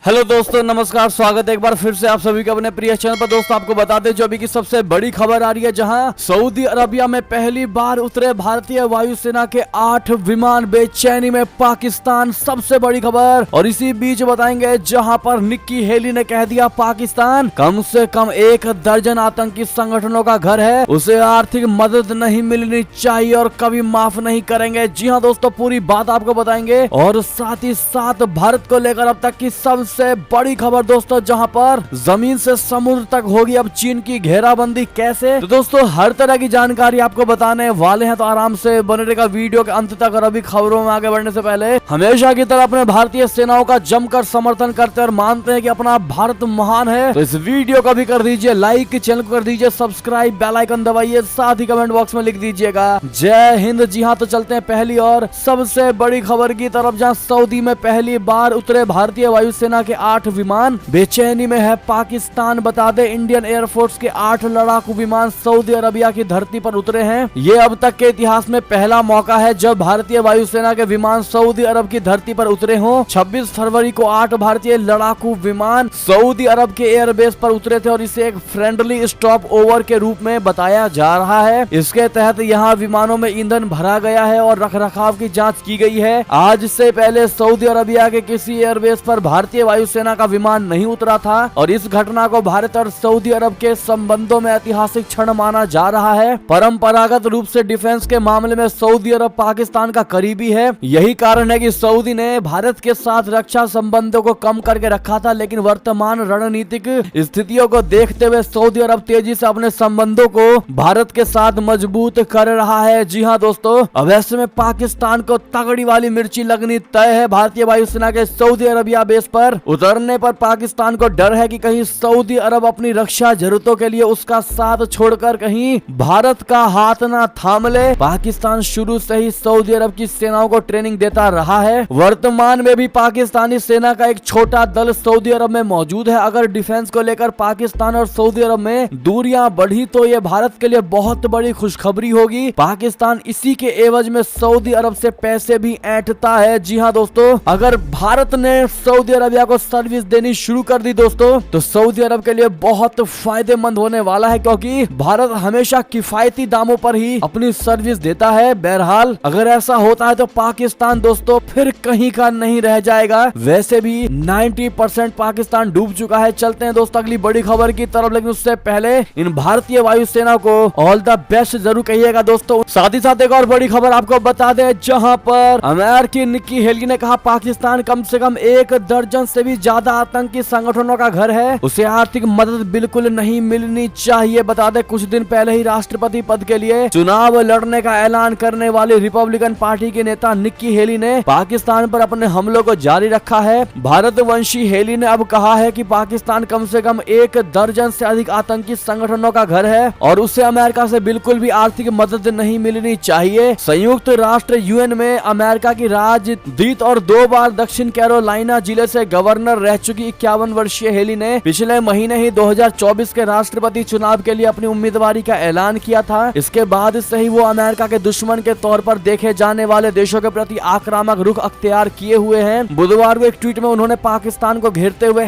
Hello दोस्तों, नमस्कार। स्वागत है एक बार फिर से आप सभी का अपने प्रिय चैनल पर। दोस्तों आपको बता दें जो अभी की सबसे बड़ी खबर आ रही है, जहां सऊदी अरबिया में पहली बार उतरे भारतीय वायुसेना के 8 विमान, बेचैनी में पाकिस्तान, सबसे बड़ी खबर। और इसी बीच बताएंगे जहां पर निक्की हेली ने कह दिया पाकिस्तान कम से कम 1 दर्जन आतंकी संगठनों का घर है, उसे आर्थिक मदद नहीं मिलनी चाहिए और कभी माफ नहीं करेंगे। जी हाँ दोस्तों, पूरी बात आपको बताएंगे। और साथ ही साथ भारत को लेकर अब तक की सबसे बड़ी खबर दोस्तों, जहां पर जमीन से समुद्र तक होगी अब चीन की घेराबंदी। कैसे? तो दोस्तों हर तरह की जानकारी आपको बताने वाले हैं, तो आराम से बने रहेगा वीडियो के अंत तक। और अभी खबरों में आगे बढ़ने से पहले हमेशा की तरह अपने भारतीय सेनाओं का जमकर समर्थन करते और मानते हैं कि अपना भारत महान है, तो इस वीडियो को भी कर दीजिए लाइक, चैनल को कर दीजिए सब्सक्राइब, बेल आइकन दबाइए, साथ ही कमेंट बॉक्स में लिख दीजिएगा जय हिंद। जी हाँ, तो चलते हैं पहली और सबसे बड़ी खबर की तरफ, जहां सऊदी में पहली बार उतरे भारतीय वायुसेना के 8 विमान, बेचैनी में है पाकिस्तान। बता दे इंडियन एयरफोर्स के 8 लड़ाकू विमान सऊदी अरबिया की धरती पर उतरे हैं। ये अब तक के इतिहास में पहला मौका है जब भारतीय वायुसेना के विमान सऊदी अरब की धरती पर उतरे हों। 26 फरवरी को 8 भारतीय लड़ाकू विमान सऊदी अरब के एयरबेस पर उतरे थे और इसे एक फ्रेंडली स्टॉप ओवर के रूप में बताया जा रहा है। इसके तहत यहाँ विमानों में ईंधन भरा गया है और रखरखाव की जाँच की गई है। आज से पहले सऊदी अरबिया के किसी एयरबेस पर भारतीय वायुसेना का विमान नहीं उतरा था और इस घटना को भारत और सऊदी अरब के संबंधों में ऐतिहासिक क्षण माना जा रहा है। परंपरागत रूप से डिफेंस के मामले में सऊदी अरब पाकिस्तान का करीबी है। यही कारण है कि सऊदी ने भारत के साथ रक्षा संबंधों को कम करके रखा था, लेकिन वर्तमान रणनीतिक स्थितियों को देखते हुए सऊदी अरब तेजी से अपने संबंधों को भारत के साथ मजबूत कर रहा है। जी हाँ दोस्तों, अब ऐसे में पाकिस्तान को तगड़ी वाली मिर्ची लगनी तय है। भारतीय वायुसेना के सऊदी अरबिया बेस पर उतरने पर पाकिस्तान को डर है कि कहीं सऊदी अरब अपनी रक्षा जरूरतों के लिए उसका साथ छोड़कर कहीं भारत का हाथ ना थाम ले। पाकिस्तान शुरू से ही सऊदी अरब की सेनाओं को ट्रेनिंग देता रहा है। वर्तमान में भी पाकिस्तानी सेना का एक छोटा दल सऊदी अरब में मौजूद है। अगर डिफेंस को लेकर पाकिस्तान और सऊदी अरब में दूरियां बढ़ी तो ये भारत के लिए बहुत बड़ी खुशखबरी होगी। पाकिस्तान इसी के एवज में सऊदी अरब से पैसे भी ऐंठता है। जी हाँ दोस्तों, अगर भारत ने सऊदी अरबिया को सर्विस देनी शुरू कर दी दोस्तों, तो सऊदी अरब के लिए बहुत फायदेमंद होने वाला है, क्योंकि भारत हमेशा किफायती दामों पर ही अपनी सर्विस देता है। बहरहाल अगर ऐसा होता है तो पाकिस्तान दोस्तों फिर कहीं का नहीं रह जाएगा। वैसे भी 90% पाकिस्तान डूब चुका है। चलते हैं दोस्तों अगली बड़ी खबर की तरफ, लेकिन उससे पहले इन भारतीय वायुसेना को ऑल द बेस्ट जरूर कहिएगा दोस्तों। साथ ही साथ एक और बड़ी खबर आपको बता दें, जहां पर अमेरिकी निक्की हेली ने कहा पाकिस्तान कम से कम 1 दर्जन से भी ज्यादा आतंकी संगठनों का घर है, उसे आर्थिक मदद बिल्कुल नहीं मिलनी चाहिए। बता दे कुछ दिन पहले ही राष्ट्रपति पद के लिए चुनाव लड़ने का ऐलान करने वाली रिपब्लिकन पार्टी के नेता निक्की हेली ने पाकिस्तान पर अपने हमलों को जारी रखा है। भारतवंशी हेली ने अब कहा है कि पाकिस्तान कम से कम 1 दर्जन से अधिक आतंकी संगठनों का घर है और उसे अमेरिका से बिल्कुल भी आर्थिक मदद नहीं मिलनी चाहिए। संयुक्त राष्ट्र यूएन में अमेरिका की राजदूत और 2 बार दक्षिण कैरोलिना जिले से गवर्नर रह चुकी 51 वर्षीय हेली ने पिछले महीने ही 2024 के राष्ट्रपति चुनाव के लिए अपनी उम्मीदवारी का ऐलान किया था। इसके बाद से ही वो अमेरिका के दुश्मन के तौर पर देखे जाने वाले देशों के प्रति आक्रामक रुख अख्तियार किए हुए हैं। बुधवार को एक ट्वीट में उन्होंने पाकिस्तान को घेरते हुए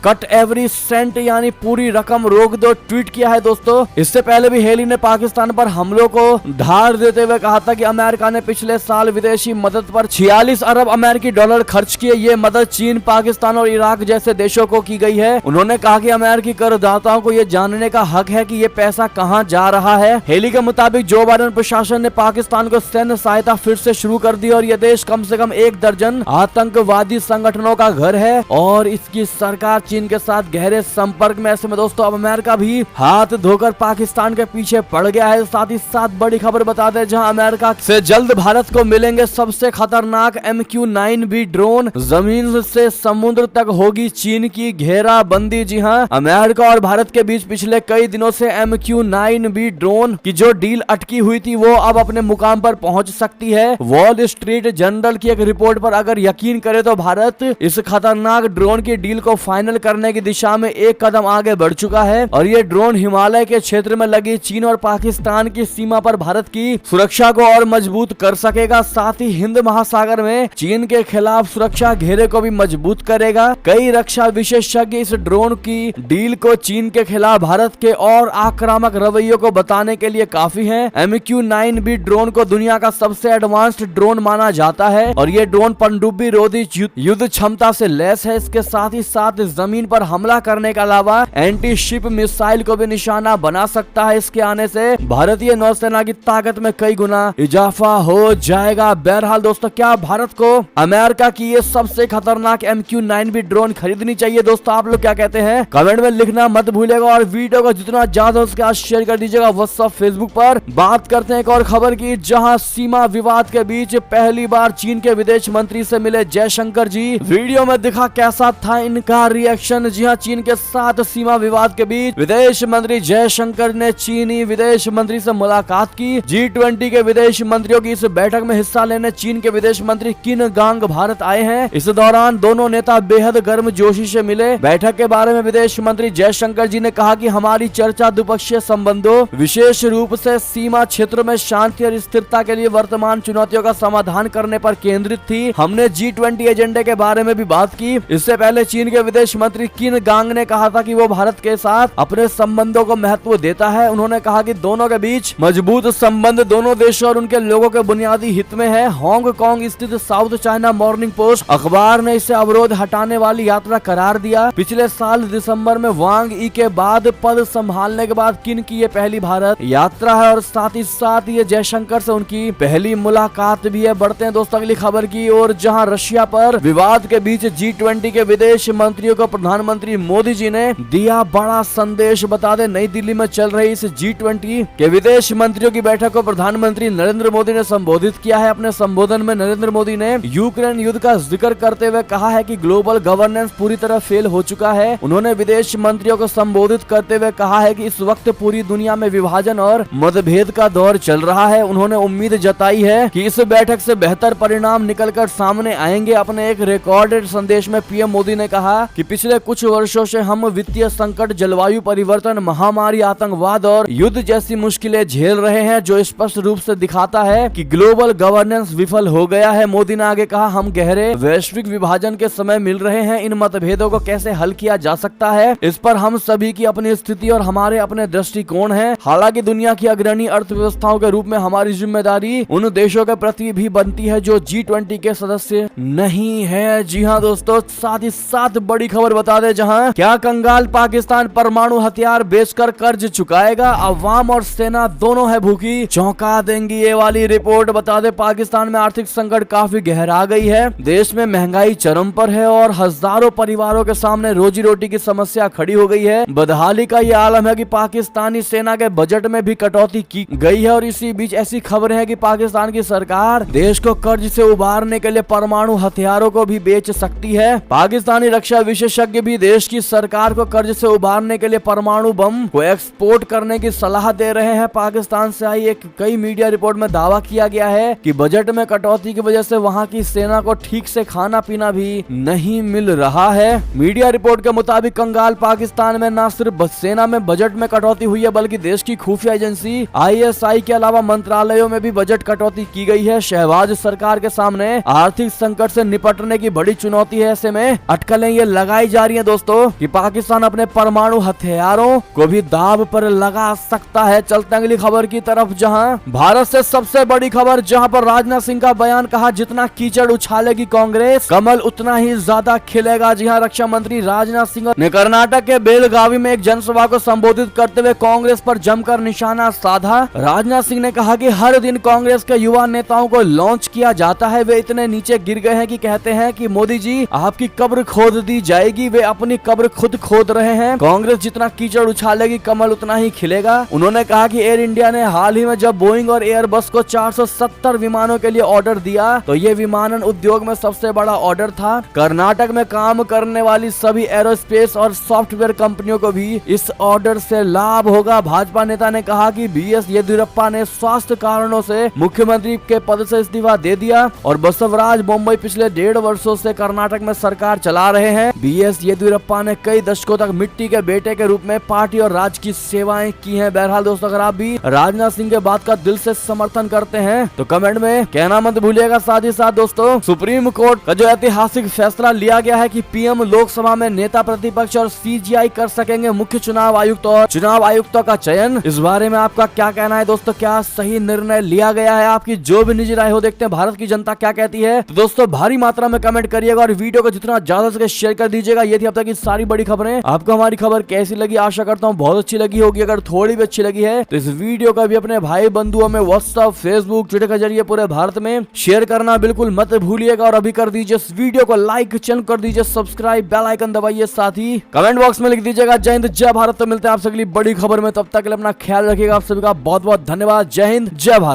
#CutEveryCent यानी पूरी रकम रोक दो ट्वीट किया है दोस्तों। इससे पहले भी हेली ने पाकिस्तान पर हमलों को धार देते हुए कहा था कि अमेरिका ने पिछले साल विदेशी मदद पर 46 अरब अमेरिकी डॉलर खर्च किए। ये मदद चीन, पाकिस्तान और इराक जैसे देशों को की गई है। उन्होंने कहा कि अमेरिकी करदाताओं को ये जानने का हक है कि ये पैसा कहां जा रहा है। हेली के मुताबिक जो बाइडेन प्रशासन ने पाकिस्तान को सैन्य सहायता फिर से शुरू कर दी और ये देश कम से कम 1 दर्जन आतंकवादी संगठनों का घर है और इसकी सरकार चीन के साथ गहरे संपर्क में। ऐसे में दोस्तों अब अमेरिका भी हाथ धोकर पाकिस्तान के पीछे पड़ गया है। साथ ही साथ बड़ी खबर बता दें, जहां अमेरिका से जल्द भारत को मिलेंगे सबसे खतरनाक MQ-9B ड्रोन। जमीन से समुद्र तक होगी चीन की घेराबंदी। जी हाँ, अमेरिका और भारत के बीच पिछले कई दिनों से MQ-9B ड्रोन की जो डील अटकी हुई थी वो अब अपने मुकाम पर पहुंच सकती है। वॉल स्ट्रीट जर्नल की एक रिपोर्ट पर अगर यकीन करे तो भारत इस खतरनाक ड्रोन की डील को फाइनल करने की दिशा में एक कदम आगे बढ़ चुका है और ये ड्रोन हिमालय के क्षेत्र में लगी चीन और पाकिस्तान की सीमा पर भारत की सुरक्षा को और मजबूत कर सकेगा। साथ ही हिंद महासागर में चीन के खिलाफ सुरक्षा घेरे को भी मजबूत करेगा। कई रक्षा विशेषज्ञ इस ड्रोन की डील को चीन के खिलाफ भारत के और आक्रामक रवैयों को बताने के लिए काफी है। MQ-9B ड्रोन को दुनिया का सबसे एडवांस्ड ड्रोन माना जाता है और ये ड्रोन पनडुब्बी रोधी युद्ध क्षमता से लैस है। इसके साथ ही साथ जमीन पर हमला करने के अलावा एंटी शिप मिसाइल को भी निशाना बना सकता है। इसके आने से भारतीय नौसेना की ताकत में कई गुना इजाफा हो जाएगा। बहरहाल दोस्तों, क्या भारत को अमेरिका की ये सबसे खतरनाक MQ-9B ड्रोन खरीदनी चाहिए? दोस्तों, आप लोग क्या कहते हैं? कमेंट में लिखना मत भूलिएगा और वीडियो को जितना ज्यादा उसके साथ शेयर कर दीजिएगा व्हाट्सएप फेसबुक पर। बात करते हैं एक और खबर की, जहां सीमा विवाद के बीच पहली बार चीन के विदेश मंत्री से मिले जयशंकर जी। वीडियो में दिखा कैसा था इनका रिएक्शन। जी हां, चीन के साथ सीमा विवाद के बीच विदेश मंत्री जयशंकर ने चीनी विदेश मंत्री से मुलाकात की। G20 के विदेश मंत्रियों की इस बैठक में हिस्सा लेने चीन के विदेश मंत्री किन गांग भारत आए हैं। इस दौरान दोनों नेता बेहद गर्मजोशी से मिले। बैठक के बारे में विदेश मंत्री जयशंकर जी ने कहा कि हमारी चर्चा द्विपक्षीय संबंधों, विशेष रूप से सीमा क्षेत्र में शांति और स्थिरता के लिए वर्तमान चुनौतियों का समाधान करने पर केंद्रित थी। हमने G20 एजेंडे के बारे में भी बात की। इससे पहले चीन के विदेश मंत्री किन गांग ने कहा था कि वो भारत के साथ अपने संबंधों को महत्व देता है। उन्होंने कहा कि दोनों के बीच मजबूत संबंध दोनों देशों और उनके लोगों के बुनियादी हित में है। हांगकांग स्थित साउथ चाइना मॉर्निंग पोस्ट अखबार ने इसे अवरोध हटाने वाली यात्रा करार दिया। पिछले साल दिसंबर में वांग ई के बाद पद संभालने के बाद किन की ये पहली भारत यात्रा है और साथ ही साथ ये जयशंकर से उनकी पहली मुलाकात भी है। बढ़ते हैं दोस्तों अगली खबर की ओर, जहां रशिया पर विवाद के बीच G20 के विदेश मंत्रियों को प्रधानमंत्री मोदी जी ने दिया बड़ा संदेश। बता दें, नई दिल्ली में चल रही इस G20 के विदेश मंत्रियों की बैठक को प्रधानमंत्री नरेंद्र मोदी ने संबोधित किया है। अपने संबोधन में नरेंद्र मोदी ने यूक्रेन युद्ध का जिक्र करते हुए कहा है कि ग्लोबल गवर्नेंस पूरी तरह फेल हो चुका है। उन्होंने विदेश मंत्रियों को संबोधित करते हुए कहा है कि इस वक्त पूरी दुनिया में विभाजन और मतभेद का दौर चल रहा है। उन्होंने उम्मीद जताई है कि इस बैठक से बेहतर परिणाम निकलकर सामने आएंगे। अपने एक रिकॉर्डेड संदेश में पीएम मोदी ने कहा कि पिछले कुछ वर्षों से हम वित्तीय संकट, जलवायु परिवर्तन, महामारी, आतंकवाद और युद्ध जैसी मुश्किलें झेल रहे हैं, जो स्पष्ट रूप से दिखाता है कि ग्लोबल गवर्नेंस विफल हो गया है। मोदी ने आगे कहा, हम गहरे वैश्विक विभाजन के समय मिल रहे हैं। इन मतभेदों को कैसे हल किया जा सकता है, इस पर हम सभी की अपनी स्थिति और हमारे अपने दृष्टिकोण हैं। हालांकि दुनिया की अग्रणी अर्थव्यवस्थाओं के रूप में हमारी जिम्मेदारी उन देशों के प्रति भी बनती है जो G20 के सदस्य नहीं है। जी हाँ दोस्तों, साथ ही साथ बड़ी खबर बता दे, जहां क्या कंगाल पाकिस्तान परमाणु हथियार बेचकर कर्ज चुकाएगा, अवाम और सेना दोनों है भूखी, चौंका देंगी ये वाली रिपोर्ट। बता दे, पाकिस्तान में आर्थिक संकट काफी गहरा गई है। देश में महंगाई चरम पर है और हजारों परिवारों के सामने रोजी रोटी की समस्या खड़ी हो गई है। बदहाली का ये आलम है कि पाकिस्तानी सेना के बजट में भी कटौती की गई है और इसी बीच ऐसी खबरें हैं कि पाकिस्तान की सरकार देश को कर्ज से उबारने के लिए परमाणु हथियारों को भी बेच सकती है। पाकिस्तानी रक्षा विशेषज्ञ भी देश की सरकार को कर्ज से उबारने के लिए परमाणु बम को एक्सपोर्ट करने की सलाह दे रहे हैं। पाकिस्तान से आई एक कई मीडिया रिपोर्ट में दावा किया गया है कि बजट में कटौती की वजह से वहां की सेना को ठीक से खाना पीना भी नहीं मिल रहा है। मीडिया रिपोर्ट के मुताबिक कंगाल पाकिस्तान में न सिर्फ सेना में बजट में कटौती हुई है, बल्कि देश की खुफिया एजेंसी ISI के अलावा मंत्रालयों में भी बजट कटौती की गई है। शहबाज सरकार के सामने आर्थिक संकट से निपटने की बड़ी चुनौती है। ऐसे में अटकलें ये लगाई जा रही है दोस्तों कि पाकिस्तान अपने परमाणु हथियारों को भी दाव पर लगा सकता है। चलते अगली खबर की तरफ, जहां भारत से सबसे बड़ी खबर, जहां पर राजनाथ सिंह का बयान, कहा जितना कीचड़ उछालेगी कांग्रेस, कमल उतना ही ज्यादा खिलेगा। जी हां, रक्षा मंत्री राजनाथ सिंह ने कर्नाटक के बेलगावी में एक जनसभा को संबोधित करते हुए कांग्रेस पर जमकर निशाना साधा। राजनाथ सिंह ने कहा कि हर दिन कांग्रेस के युवा नेताओं को लॉन्च किया जाता है, वे इतने नीचे गिर गए हैं कि कहते हैं कि मोदी जी आपकी कब्र खोद दी जाएगी। वे अपनी कब्र खुद खोद रहे हैं। कांग्रेस जितना कीचड़ उछालेगी, कमल उतना ही खिलेगा। उन्होंने कहा कि एयर इंडिया ने हाल ही में जब बोइंग और एयरबस को 470 विमानों के लिए ऑर्डर दिया, तो ये विमानन उद्योग में सबसे बड़ा ऑर्डर था। कर्नाटक में काम करने वाली सभी एरोस्पेस और सॉफ्टवेयर कंपनियों को भी इस ऑर्डर से लाभ होगा। भाजपा नेता ने कहा कि BS येदियुरप्पा ने स्वास्थ्य कारणों से मुख्यमंत्री के पद से इस्तीफा दे दिया और बसवराज बोम्मई पिछले 1.5 वर्षों से कर्नाटक में सरकार चला रहे हैं। BS येदियुरप्पा ने कई दशकों तक मिट्टी के बेटे के रूप में पार्टी और राज्य की सेवाएं की हैं। बहरहाल दोस्तों, अगर आप भी राजनाथ सिंह के बात का दिल से समर्थन करते हैं तो कमेंट में कहना मत भूलिएगा। साथ ही साथ दोस्तों, सुप्रीम कोर्ट का जो ऐतिहासिक ऐतिहासिक फैसला लिया गया है कि पीएम लोकसभा में नेता प्रतिपक्ष और सीजीआई कर सकेंगे मुख्य चुनाव आयुक्त और चुनाव आयुक्तों का चयन। इस बारे में आपका क्या कहना है दोस्तों, क्या सही निर्णय लिया गया है? आपकी जो भी निजी राय हो, देखते हैं भारत की जनता क्या कहती है। तो दोस्तों भारी मात्रा में कमेंट करिएगा और वीडियो को जितना ज्यादा से शेयर कर दीजिएगा। ये थी अब तक की सारी बड़ी खबरें। आपको हमारी खबर कैसी लगी? आशा करता हूँ बहुत अच्छी लगी होगी। अगर थोड़ी भी अच्छी लगी है तो इस वीडियो का भी अपने भाई बंधुओं में व्हाट्सएप, फेसबुक, ट्विटर के जरिए पूरे भारत में शेयर करना बिल्कुल मत भूलिएगा। और अभी कर दीजिए इस वीडियो को लाइक, चैनल कर दीजिए सब्सक्राइब, बेल आइकन दबाइए, साथ ही कमेंट बॉक्स में लिख दीजिएगा जय हिंद जय भारत। तो मिलते हैं आपसे अगली बड़ी खबर में, तब तक के लिए अपना ख्याल रखिएगा। आप सभी का बहुत बहुत धन्यवाद। जय हिंद जय भारत।